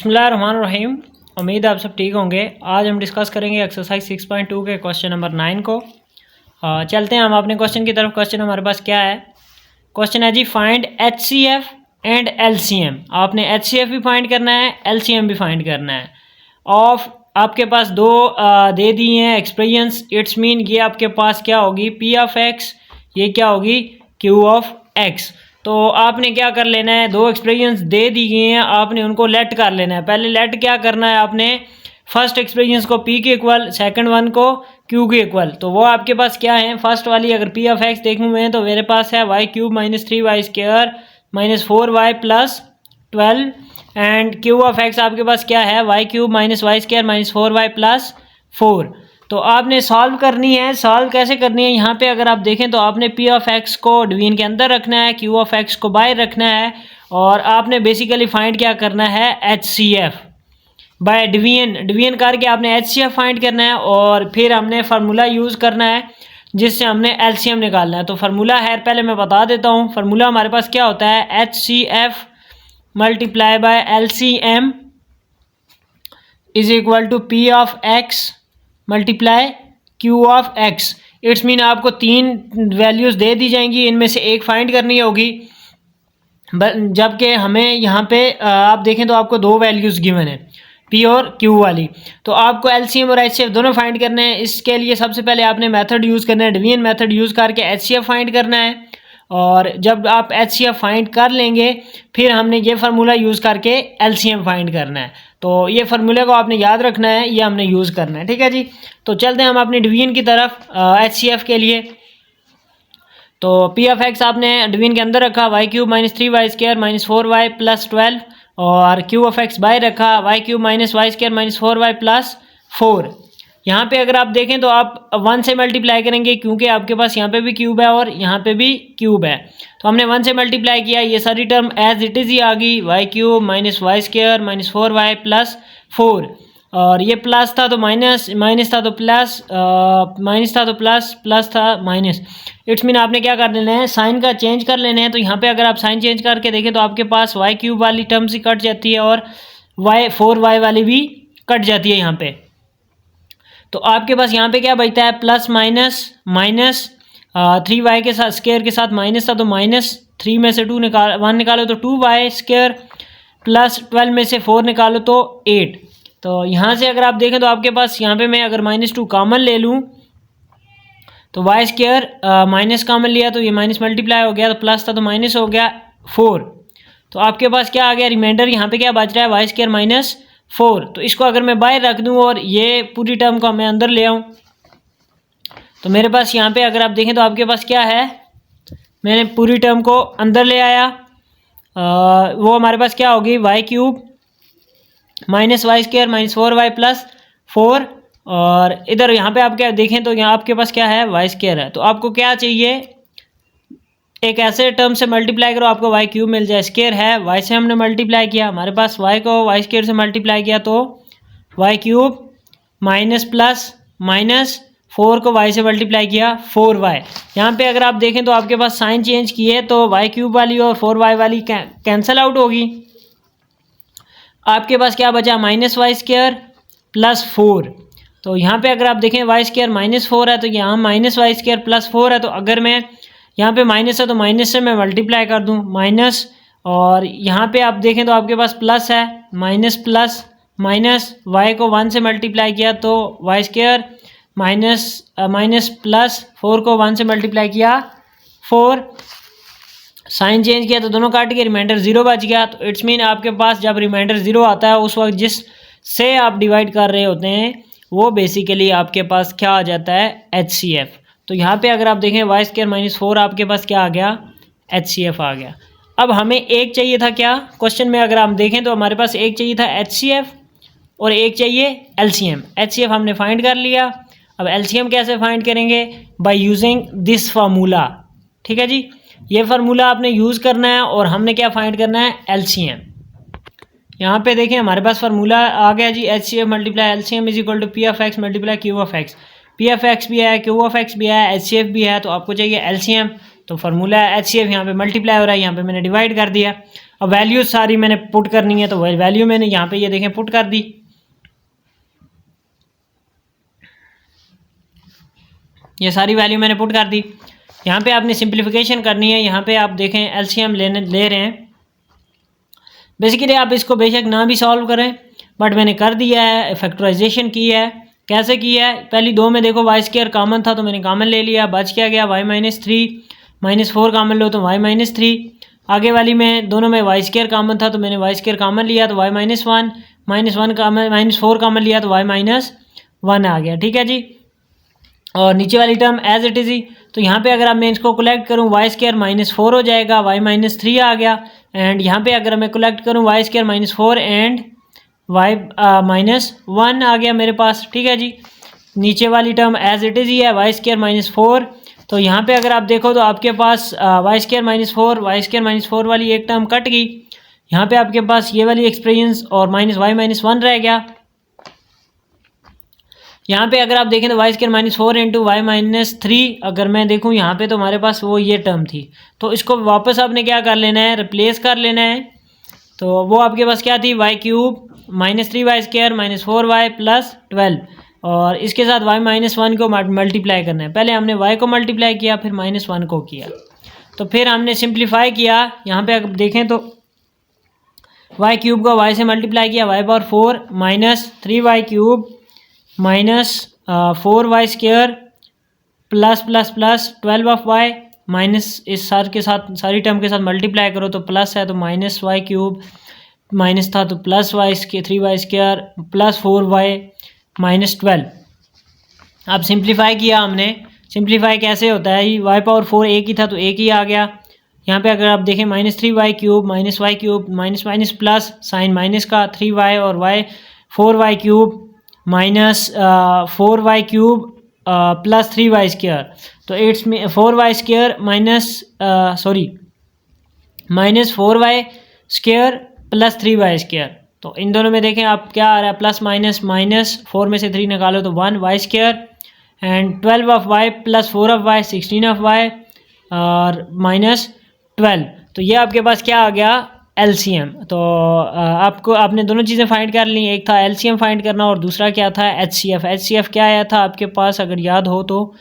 बिस्मिल्लाहिर्रहमानिर्रहीम। उम्मीद है आप सब ठीक होंगे। आज हम डिस्कस करेंगे एक्सरसाइज 6.2 के क्वेश्चन नंबर 9 को। चलते हैं हम अपने क्वेश्चन की तरफ। क्वेश्चन हमारे पास क्या है? क्वेश्चन है जी, फाइंड HCF एंड LCM। आपने HCF भी फाइंड करना है, LCM भी फाइंड करना है। ऑफ आपके पास दो दे दिए हैं एक्सप्रेशंस। इट्स मीन ये आपके पास क्या होगी, P ऑफ X, ये क्या होगी Q ऑफ X। तो आपने क्या कर लेना है, दो एक्सप्रेशंस दे दी गई हैं, आपने उनको लेट कर लेना है। पहले लेट क्या करना है, आपने फर्स्ट एक्सप्रेशंस को P के इक्वल, सेकंड वन को Q के इक्वल। तो वो आपके पास क्या है, फर्स्ट वाली अगर P ऑफ X देखूँ मैं तो मेरे पास है y cube minus 3y square minus 4y plus 12 and Q of X आपके पास क्या है, y cube minus y square minus 4y plus 4। तो आपने सॉल्व करनी है। सॉल्व कैसे करनी है, यहाँ पे अगर आप देखें तो आपने P ऑफ X को डिवीजन के अंदर रखना है, Q ऑफ X को बाहर रखना है, और आपने बेसिकली फाइंड क्या करना है, HCF बाय डिवीजन करके आपने HCF फाइंड करना है। और फिर हमने फार्मूला यूज़ करना है जिससे हमने LCM निकालना है। तो फार्मूला है, पहले मैं बता देता हूँ। फार्मूला हमारे पास क्या होता है, HCF multiply by LCM is equal to P of X multiply Q of X। It's mean आपको तीन वैल्यूज़ दे दी जाएंगी, इनमें से एक फाइंड करनी होगी। जबकि हमें यहाँ पे आप देखें तो आपको दो वैल्यूज़ गिवन है, P और Q वाली। तो आपको LCM और HCF दोनों फाइंड करने हैं। इसके लिए सबसे पहले आपने मेथड यूज़ करना है, डिवीजन मेथड यूज़ करके HCF फाइंड करना है। और जब आप HCF फाइंड कर लेंगे फिर हमने ये फार्मूला यूज़ करके LCM फाइंड करना है। तो ये फार्मूले को आपने याद रखना है, ये हमने यूज़ करना है, ठीक है जी। तो चलते हैं हम अपनी डिवीजन की तरफ HCF के लिए। तो P ऑफ X आपने डिवीजन के अंदर रखा, y cube minus 3y square minus 4y plus 12, और Q ऑफ X बाहर रखा, y cube minus y square minus 4y plus 4। यहाँ पे अगर आप देखें तो आप 1 से मल्टीप्लाई करेंगे क्योंकि आपके पास यहाँ पे भी क्यूब है और यहाँ पे भी क्यूब है। तो हमने 1 से मल्टीप्लाई किया, ये सारी टर्म एज इट इज़ ही आ गई, y cube minus y square minus 4y plus 4। और ये प्लस था तो माइनस, माइनस था तो प्लस, माइनस था तो प्लस, प्लस था माइनस। इट्स मीन आपने क्या कर लेना है, साइन का चेंज कर लेना है। तो यहाँ पे अगर आप साइन चेंज करके देखें तो आपके पास y क्यूब वाली टर्म से कट जाती है और 4y वाली भी कट जाती है यहाँ पे। तो आपके पास यहाँ पे क्या बचता है, प्लस माइनस माइनस 3y के साथ स्क्वायर के साथ माइनस था तो माइनस 3 में से 1 निकालो तो 2y स्क्वायर प्लस 12 में से 4 निकालो तो 8। तो यहाँ से अगर आप देखें तो आपके पास यहाँ पे मैं अगर -2 कॉमन ले लूँ तो वाई स्क्वायर माइनस कॉमन लिया तो ये माइनस मल्टीप्लाई हो गया, तो प्लस था तो माइनस हो गया 4। तो आपके पास क्या आ गया, रिमाइंडर यहाँ पे क्या बच रहा है, वाई स्क्वायर माइनस 4। तो इसको अगर मैं बाहर रख दूँ और ये पूरी टर्म को मैं अंदर ले आऊँ तो मेरे पास यहाँ पे अगर आप देखें तो आपके पास क्या है, मैंने पूरी टर्म को अंदर ले आया। वो हमारे पास क्या होगी, y cube minus y square minus 4y plus 4। और इधर यहाँ पे आप क्या देखें तो यहाँ आपके पास क्या है, वाई स्क्वायर है। तो आपको क्या चाहिए, एक ऐसे टर्म से मल्टीप्लाई करो आपको वाई क्यूब मिल जाए। स्क्वायर है, वाई से हमने मल्टीप्लाई किया, हमारे पास वाई को वाई स्क्वायर से मल्टीप्लाई किया तो y cube minus plus minus 4 को वाई से मल्टीप्लाई किया 4y। यहाँ पे अगर आप देखें तो आपके पास साइन चेंज किए तो वाई क्यूब वाली और 4y वाली कैंसिल आउट होगी। आपके पास क्या बचा, माइनस वाई स्क्वायर प्लस 4। तो यहाँ पे अगर आप देखें वाई स्क्वायर माइनस 4 है तो यहाँ माइनस वाई स्क्वायर प्लस 4 है। तो अगर मैं यहाँ पे माइनस है तो माइनस से मैं मल्टीप्लाई कर दूँ माइनस, और यहाँ पे आप देखें तो आपके पास प्लस है, माइनस प्लस माइनस, वाई को 1 से मल्टीप्लाई किया तो y square minus minus plus 4 को 1 से मल्टीप्लाई किया 4। साइन चेंज किया तो दोनों काट के रिमाइंडर 0 बच गया। तो इट्स मीन आपके पास जब रिमाइंडर 0 आता है उस वक्त जिस से आप डिवाइड कर रहे होते हैं वो बेसिकली आपके पास क्या आ जाता है, HCF। तो यहाँ पे अगर आप देखें वाई स्क्वायर माइनस 4 आपके पास क्या आ गया, HCF आ गया। अब हमें एक चाहिए था क्या, क्वेश्चन में अगर हम देखें तो हमारे पास एक चाहिए था HCF और एक चाहिए LCM। HCF हमने फाइंड कर लिया, अब LCM कैसे फाइंड करेंगे, बाय यूजिंग दिस फार्मूला, ठीक है जी। ये फार्मूला आपने यूज़ करना है और हमने क्या फाइंड करना है, LCM। यहाँ पे देखें हमारे पास फार्मूला आ गया जी, HCF multiply LCM is equal to P of X multiply Q of X। P of X भी है, Q ऑफ X भी है, HCF भी है, तो आपको चाहिए LCM। तो फार्मूला HCF यहाँ पे मल्टीप्लाई हो रहा है, यहाँ पे मैंने डिवाइड कर दिया। अब वैल्यूज सारी मैंने पुट करनी है, तो वैल्यू मैंने यहाँ पे ये देखें पुट कर दी। ये सारी वैल्यू मैंने पुट कर दी। यहाँ पे आपने सिंप्लीफिकेशन करनी है। यहाँ पे आप देखें एलसीएम ले रहे हैं। बेसिकली आप इसको बेशक ना भी सॉल्व करें, बट मैंने कर दिया है, फैक्टराइजेशन की है। कैसे किया है, पहली दो में देखो वाई स्क्वायर कॉमन था तो मैंने कॉमन ले लिया, बच क्या गया y-3, -4 कॉमन लो तो y-3। आगे वाली में दोनों में वाई स्क्वायर कॉमन था तो मैंने वाई स्क्वायर कॉमन लिया तो y-1, -1 कॉमन, -4 कॉमन लिया तो y-1 आ गया। ठीक है जी। और नीचे वाली टर्म एज इट इज़ ही, तो यहाँ पे अगर मैं इसको कलेक्ट करूँ y² -4 हो जाएगा, y-3 आ गया। एंड यहाँ पे अगर मैं कलेक्ट करूँ y² -4 एंड y-1 आ गया मेरे पास। ठीक है जी। नीचे वाली टर्म एज इट इज़ ही है, y² -4। तो यहाँ पे अगर आप देखो तो आपके पास y² -4 वाली एक टर्म कट गई। यहाँ पे आपके पास ये वाली एक्सप्रेशन और -y-1 रह गया। यहाँ पे अगर आप देखें तो y² -4 इंटू y-3 अगर मैं देखूँ यहाँ पे तो हमारे पास वो ये टर्म थी, तो इसको वापस आपने क्या कर लेना है, रिप्लेस कर लेना है। तो वो आपके पास क्या थी, y³ -3y² -4y + 12, और इसके साथ y-1 को मल्टीप्लाई करना है। पहले हमने y को मल्टीप्लाई किया, फिर -1 को किया, तो फिर हमने सिंप्लीफाई किया। यहाँ पे अगर देखें तो y³ को y से मल्टीप्लाई किया, y/4 -3y³ -4y² + 12y minus इस सारी टर्म के साथ मल्टीप्लाई करो तो प्लस है तो -y³ माइनस था तो +3y² +4y -12। अब सिंप्लीफाई किया हमने। सिंप्लीफाई कैसे होता है, y/4 एक ही था तो एक ही आ गया। यहाँ पे अगर आप देखें -3y³ -y³ plus sign minus का 3y और y4y³ -4y³ + 3y², तो इट्स -4y² -4y² + 3y²। तो इन दोनों में देखें आप क्या आ रहा है, प्लस माइनस 4 में से 3 निकालो तो 1y² and 12y + 4y 16y और -12। तो ये आपके पास क्या आ गया, एलसीएम। तो आपने दोनों चीज़ें फाइंड कर ली, एक था एलसीएम फाइंड करना और दूसरा क्या था, एचसीएफ। एचसीएफ क्या आया था आपके पास अगर याद हो तो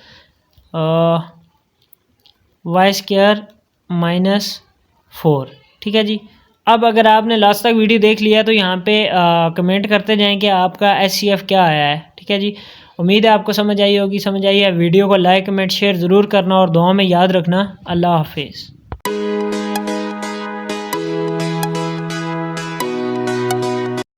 y² -4। ठीक है जी। अब अगर आपने लास्ट तक वीडियो देख लिया तो यहाँ पे कमेंट करते जाएं कि आपका एचसीएफ क्या आया है। ठीक है जी। उम्मीद है आपको समझ आई होगी। समझ आई है वीडियो को लाइक कमेंट शेयर ज़रूर करना और दुआ में याद रखना। अल्लाह हाफिज़।